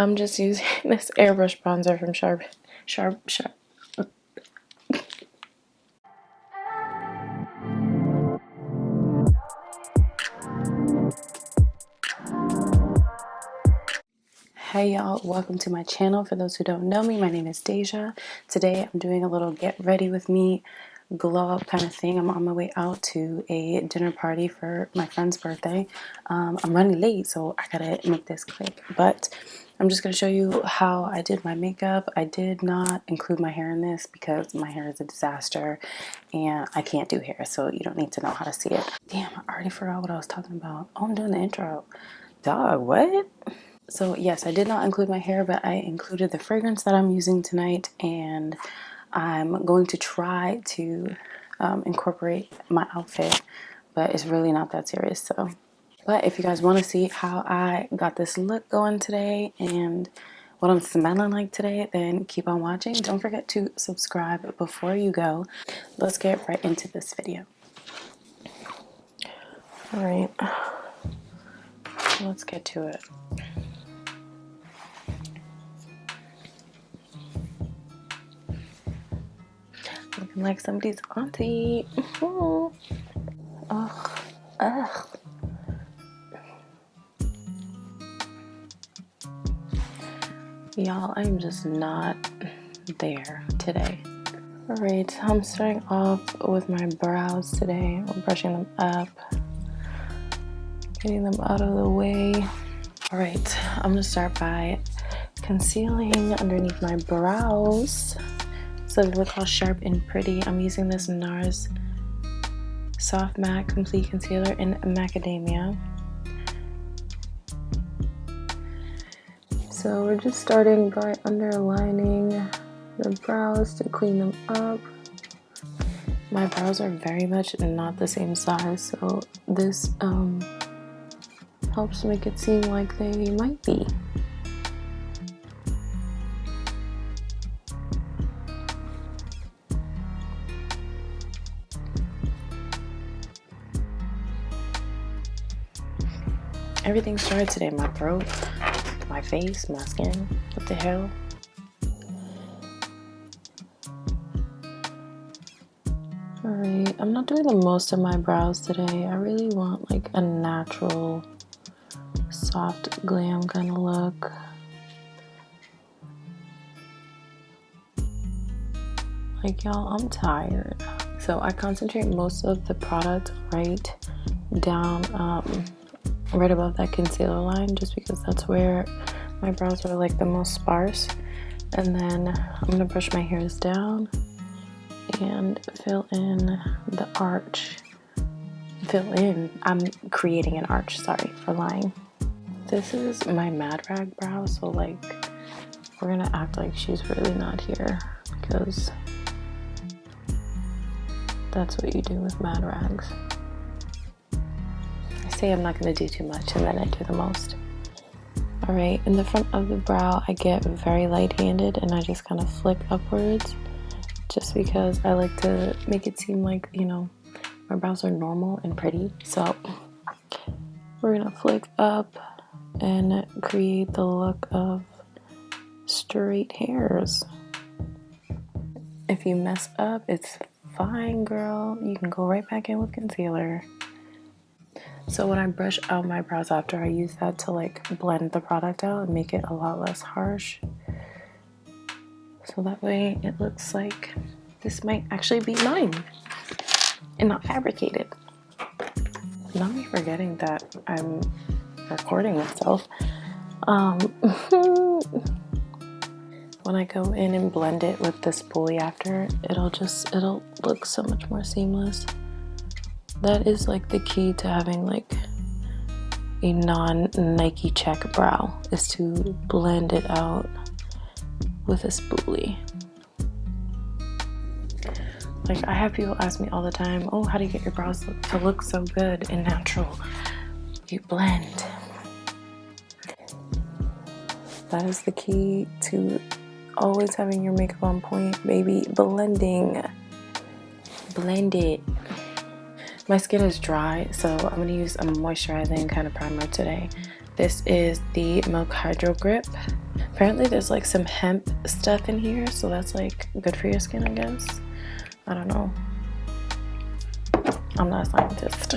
I'm just using this Airbrush bronzer from Sharp. Hey y'all, welcome to my channel. For those who don't know me, my name is Deja. Today I'm doing a little get ready with me glow up kind of thing. I'm on my way out to a dinner party for my friend's birthday. I'm running late, so I gotta make this quick, but I'm just gonna show you how I did my makeup. I did not include my hair in this because my hair is a disaster and I can't do hair, so you don't need to know how to see it. Damn, I already forgot what I was talking about. Oh, I'm doing the intro. Dog, what? So yes, I did not include my hair, but I included the fragrance that I'm using tonight, and I'm going to try to incorporate my outfit, but it's really not that serious. So, but if you guys want to see how I got this look going today and what I'm smelling like today, then keep on watching. Don't forget to subscribe before you go. Let's get right into this video. All right, let's get to it. Looking like somebody's auntie. Ugh. Ugh. Y'all, I'm just not there today. Alright, I'm starting off with my brows today. I'm brushing them up, getting them out of the way. Alright, I'm gonna start by concealing underneath my brows so they look all sharp and pretty. I'm using this NARS Soft Matte Complete Concealer in Macadamia. So we're just starting by underlining the brows to clean them up. My brows are very much not the same size, so this helps make it seem like they might be. Everything started today. My throat, my face, my skin. What the hell? Alright, I'm not doing the most of my brows today. I really want like a natural, soft glam kind of look. Like y'all, I'm tired. So I concentrate most of the product right down, right above that concealer line, just because that's where my brows are like the most sparse. And then I'm gonna brush my hairs down and fill in the arch. I'm creating an arch, sorry for lying. This is my Mad Rag brow, so like we're gonna act like she's really not here because that's what you do with Mad Rags. I say I'm not gonna do too much and then I do the most. Alright, in the front of the brow I get very light-handed and I just kind of flick upwards just because I like to make it seem like, you know, my brows are normal and pretty. So we're gonna flick up and create the look of straight hairs. If you mess up, it's fine, girl. You can go right back in with concealer. So when I brush out my brows after, I use that to like blend the product out and make it a lot less harsh. So that way it looks like this might actually be mine and not fabricated. Not me forgetting that I'm recording myself. When I go in and blend it with this spoolie after, it'll look so much more seamless. That is like the key to having like a non-Nike check brow, is to blend it out with a spoolie. Like I have people ask me all the time, oh, how do you get your brows to look so good and natural? You blend. That is the key to always having your makeup on point, baby. Blending. Blend it. My skin is dry, so I'm going to use a moisturizing kind of primer today. This is the Milk Hydro Grip. Apparently there's like some hemp stuff in here, so that's like good for your skin, I guess. I don't know. I'm not a scientist.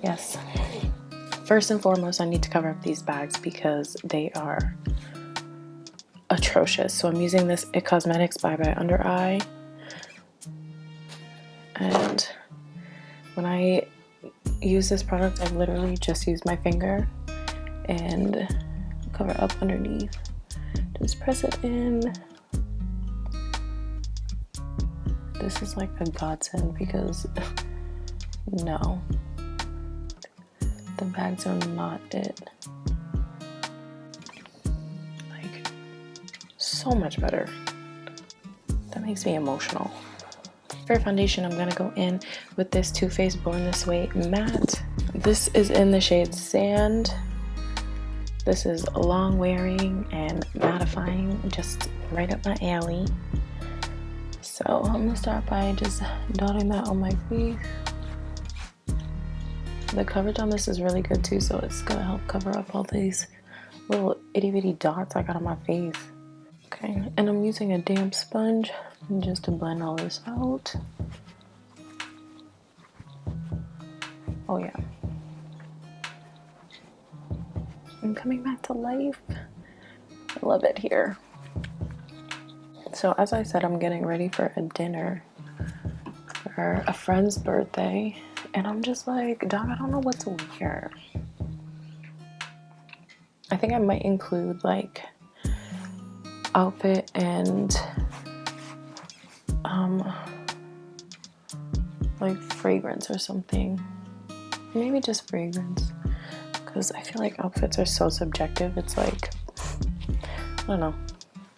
Yes. First and foremost, I need to cover up these bags because they are atrocious. So I'm using this NYX Cosmetics Bye Bye Under Eye. And when I use this product, I literally just use my finger and cover up underneath. Just press it in. This is like a godsend because no, the bags are not it. Like, so much better. That makes me emotional. For foundation, I'm gonna go in with this Too Faced Born This Way matte. This is in the shade Sand. This is long wearing and mattifying, just right up my alley. So I'm gonna start by just dotting that on my face. The coverage on this is really good too, so it's gonna help cover up all these little itty bitty dots I got on my face. Okay, and I'm using a damp sponge just to blend all this out. Oh yeah. I'm coming back to life. I love it here. So as I said, I'm getting ready for a dinner for a friend's birthday, and I'm just like, dog, I don't know what to wear. I think I might include like outfit and like fragrance or something. Maybe just fragrance, because I feel like outfits are so subjective. It's like, I don't know,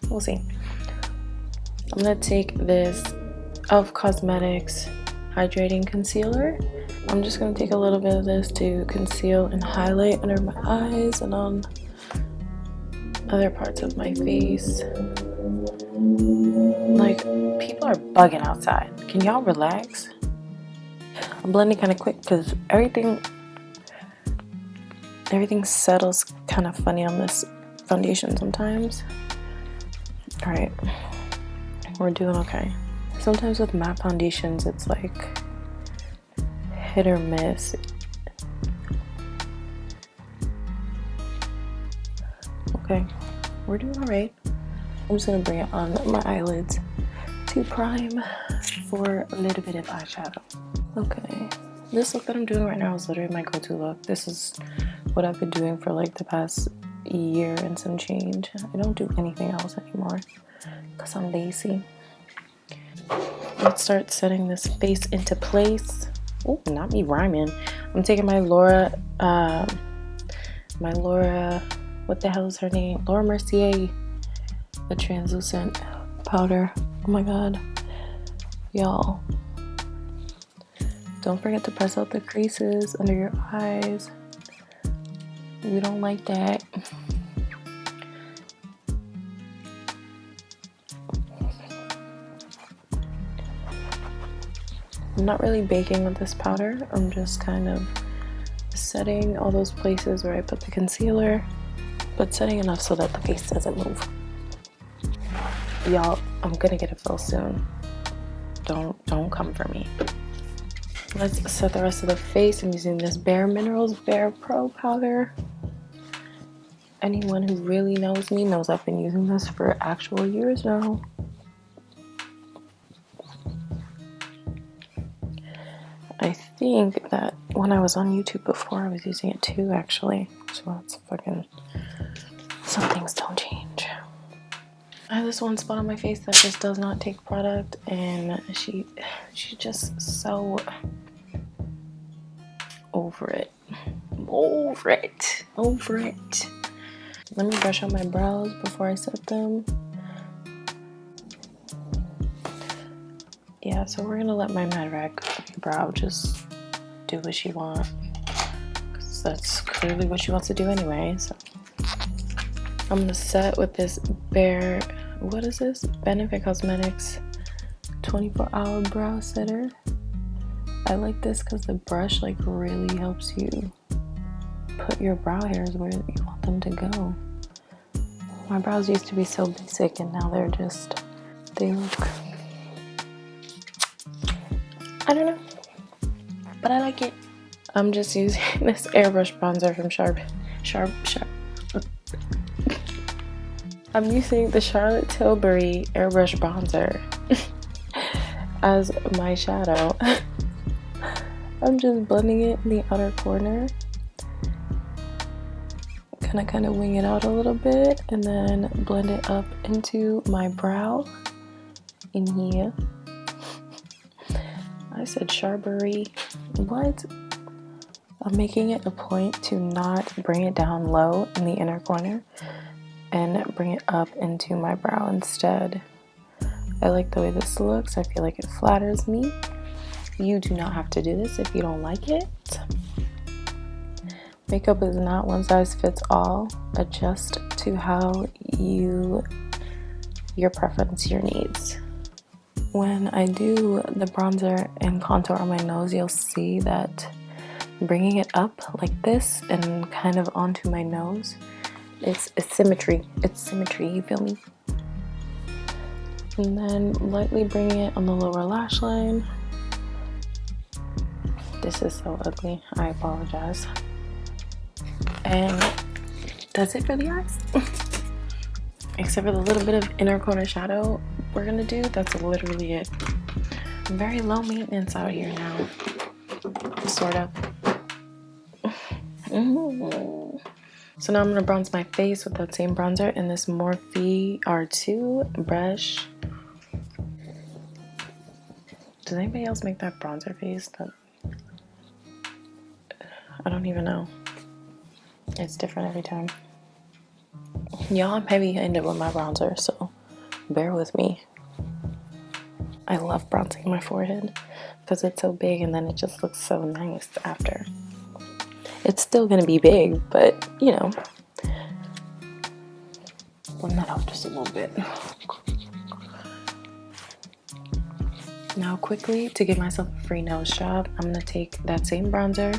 we'll see. I'm gonna take this e.l.f. Cosmetics Hydrating Concealer. I'm just gonna take a little bit of this to conceal and highlight under my eyes and on other parts of my face. Like, people are bugging outside. Can y'all relax? I'm blending kind of quick because everything settles kind of funny on this foundation sometimes. All right, we're doing okay. Sometimes with matte foundations, it's like hit or miss. Okay, we're doing all right. I'm just gonna bring it on my eyelids to prime for a little bit of eyeshadow. Okay, this look that I'm doing right now is literally my go-to look. This is what I've been doing for like the past year and some change. I don't do anything else anymore because I'm lazy. Let's start setting this face into place. Oh, not me rhyming. I'm taking my Laura, what the hell is her name? Laura Mercier, the translucent powder. Oh my god, y'all. Don't forget to press out the creases under your eyes. We don't like that. I'm not really baking with this powder. I'm just kind of setting all those places where I put the concealer, but setting enough so that the face doesn't move. Y'all, I'm gonna get a fill soon. Don't come for me. Let's set the rest of the face. I'm using this Bare Minerals BarePRO powder. Anyone who really knows me knows I've been using this for actual years now. I think that when I was on YouTube before, I was using it too, actually. So that's fucking, some things don't change. I have this one spot on my face that just does not take product, and she's just so over it. Let me brush out my brows before I set them. Yeah, so we're gonna let my Mad Rag brow just do what she wants, because that's clearly what she wants to do anyway. So I'm gonna set with this what is this? Benefit Cosmetics 24-hour brow setter. I like this because the brush like really helps you put your brow hairs where you want them to go. My brows used to be so basic and now they're just, they look, I don't know, but I like it. I'm just using this Airbrush bronzer from Sharp. I'm using the Charlotte Tilbury Airbrush bronzer as my shadow. I'm just blending it in the outer corner. Gonna kind of wing it out a little bit and then blend it up into my brow in here. I said Charbury. What? I'm making it a point to not bring it down low in the inner corner and bring it up into my brow instead. I like the way this looks. I feel like it flatters me. You do not have to do this if you don't like it. Makeup is not one size fits all. Adjust to how your preference, your needs. When I do the bronzer and contour on my nose, you'll see that bringing it up like this and kind of onto my nose, it's symmetry. It's symmetry, you feel me? And then lightly bringing it on the lower lash line. This is so ugly, I apologize. And that's it for the eyes. Except for the little bit of inner corner shadow we're gonna do, that's literally it. Very low maintenance out here now, sort of. So now I'm gonna bronze my face with that same bronzer in this Morphe R2 brush. Does anybody else make that bronzer face? I don't even know. It's different every time. Y'all, I'm heavy-handed with my bronzer, so bear with me. I love bronzing my forehead because it's so big and then it just looks so nice after. It's still gonna be big, but you know, blend that out just a little bit. Now quickly, to give myself a free nose job, I'm gonna take that same bronzer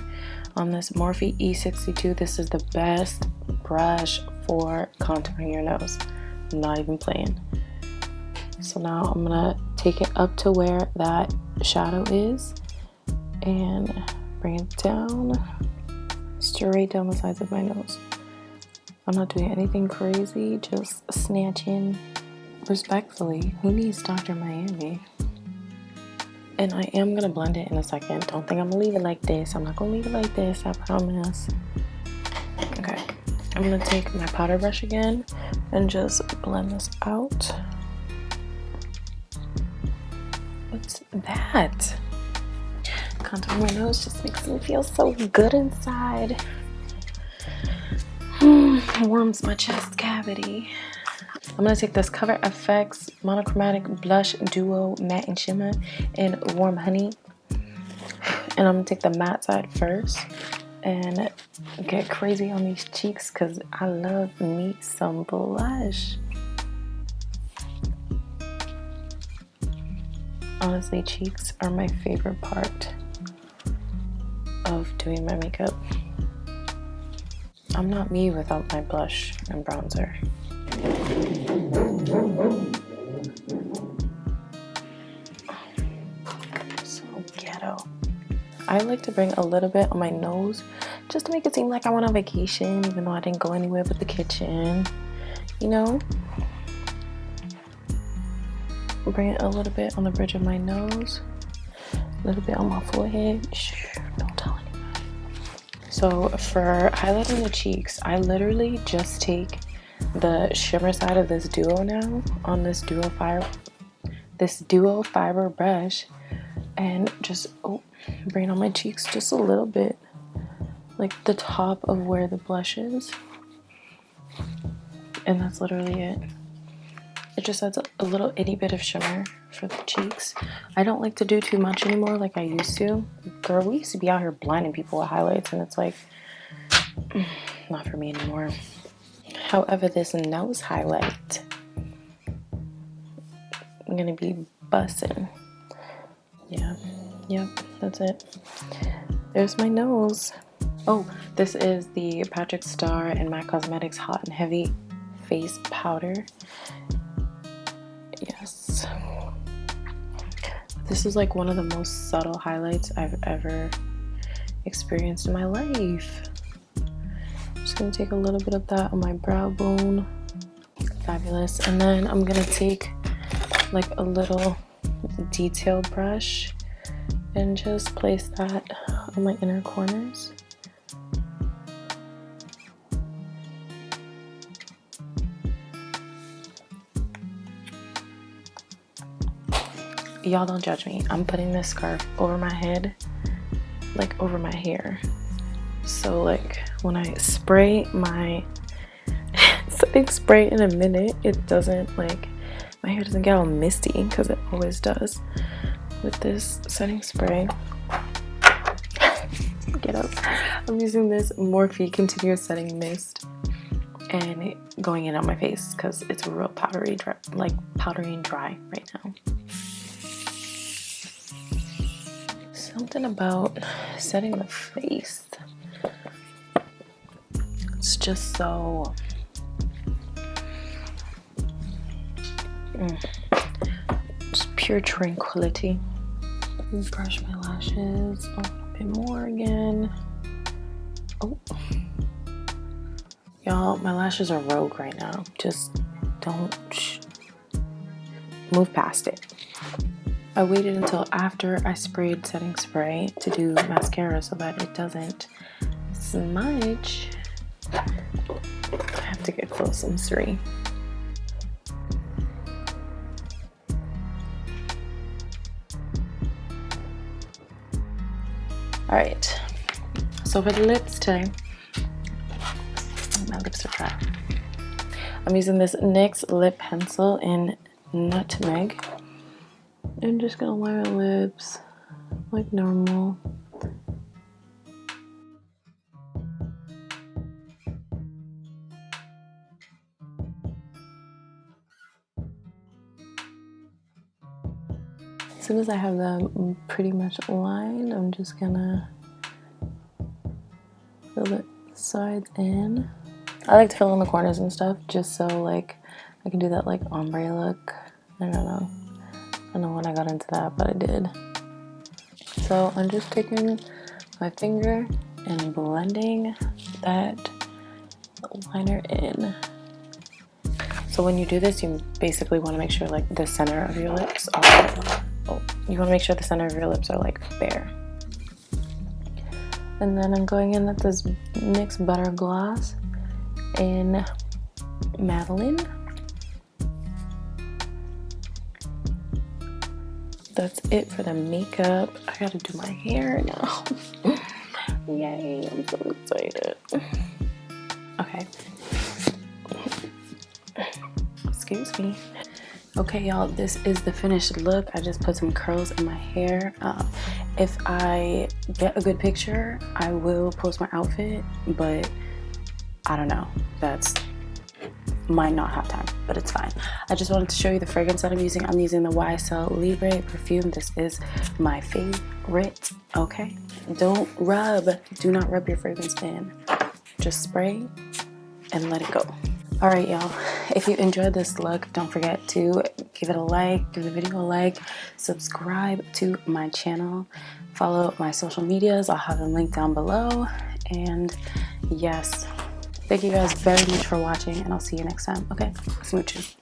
on this Morphe E62. This is the best brush for contouring your nose. I'm not even playing. So now I'm gonna take it up to where that shadow is and bring it down, straight down the sides of my nose. I'm not doing anything crazy, just snatching respectfully. Who needs Dr. Miami? And I am gonna blend it in a second. Don't think I'm gonna leave it like this. I'm not gonna leave it like this, I promise. Okay, I'm gonna take my powder brush again and just blend this out. What's that? Contouring my nose just makes me feel so good inside. Warms my chest cavity. I'm gonna take this Cover FX Monochromatic Blush Duo Matte and Shimmer in Warm Honey. And I'm gonna take the matte side first and get crazy on these cheeks because I love me some blush. Honestly, cheeks are my favorite part of doing my makeup. I'm not me without my blush and bronzer. So ghetto. I like to bring a little bit on my nose just to make it seem like I went on vacation, even though I didn't go anywhere but the kitchen, you know? Bring it a little bit on the bridge of my nose, a little bit on my forehead. Shh, don't tell anybody. So for highlighting the cheeks, I literally just take the shimmer side of this duo now on this duo fiber brush and just bring it on my cheeks just a little bit, like the top of where the blush is, and that's literally it. It just adds a little itty bit of shimmer for the cheeks. I don't like to do too much anymore like I used to. Girl, we used to be out here blinding people with highlights and it's like, not for me anymore. However, this nose highlight, I'm gonna be bussing. Yeah, Yep, that's it. There's my nose. Oh, this is the Patrick Starr and NYX Cosmetics Hot and Heavy Face Powder. Yes. This is like one of the most subtle highlights I've ever experienced in my life. I'm just gonna take a little bit of that on my brow bone. Fabulous. And then I'm gonna take like a little detail brush and just place that on my inner corners. Y'all don't judge me. I'm putting this scarf over my head, like over my hair. So like when I spray my setting spray in a minute, it doesn't like, my hair doesn't get all misty because it always does with this setting spray. Get up. I'm using this Morphe Continuous Setting Mist and going in on my face because it's real powdery, dry, like powdery and dry right now. Something about setting the face, it's just so just pure tranquility. Brush my lashes a little bit more again. Oh, y'all, my lashes are rogue right now. Just don't move past it. I waited until after I sprayed setting spray to do mascara so that it doesn't smudge. I have to get close, I'm sorry. Alright, so for the lips today, my lips are dry. I'm using this NYX Lip Pencil in Nutmeg. I'm just gonna line my lips like normal. As soon as I have them pretty much lined, I'm just gonna fill the sides in. I like to fill in the corners and stuff just so like I can do that like ombre look. I don't know. I don't know when I got into that, but I did. So I'm just taking my finger and blending that liner in. So when you do this, you basically want to make sure like the center of your lips are, you want to make sure the center of your lips are like bare. And then I'm going in with this NYX Butter Gloss in Madeline. That's it for the makeup. I gotta do my hair now. Yay, I'm so excited. Okay. Excuse me. Okay, y'all, this is the finished look. I just put some curls in my hair. If I get a good picture, I will post my outfit, but I don't know. Might not have time, but it's fine. I just wanted to show you the fragrance that I'm using. I'm using the YSL Libre perfume. This is my favorite, okay? Do not rub your fragrance in. Just spray and let it go. All right, y'all, if you enjoyed this look, don't forget to give it a like, give the video a like, subscribe to my channel, follow my social medias. I'll have them linked down below. And yes, thank you guys very much for watching, and I'll see you next time. Okay, smooches.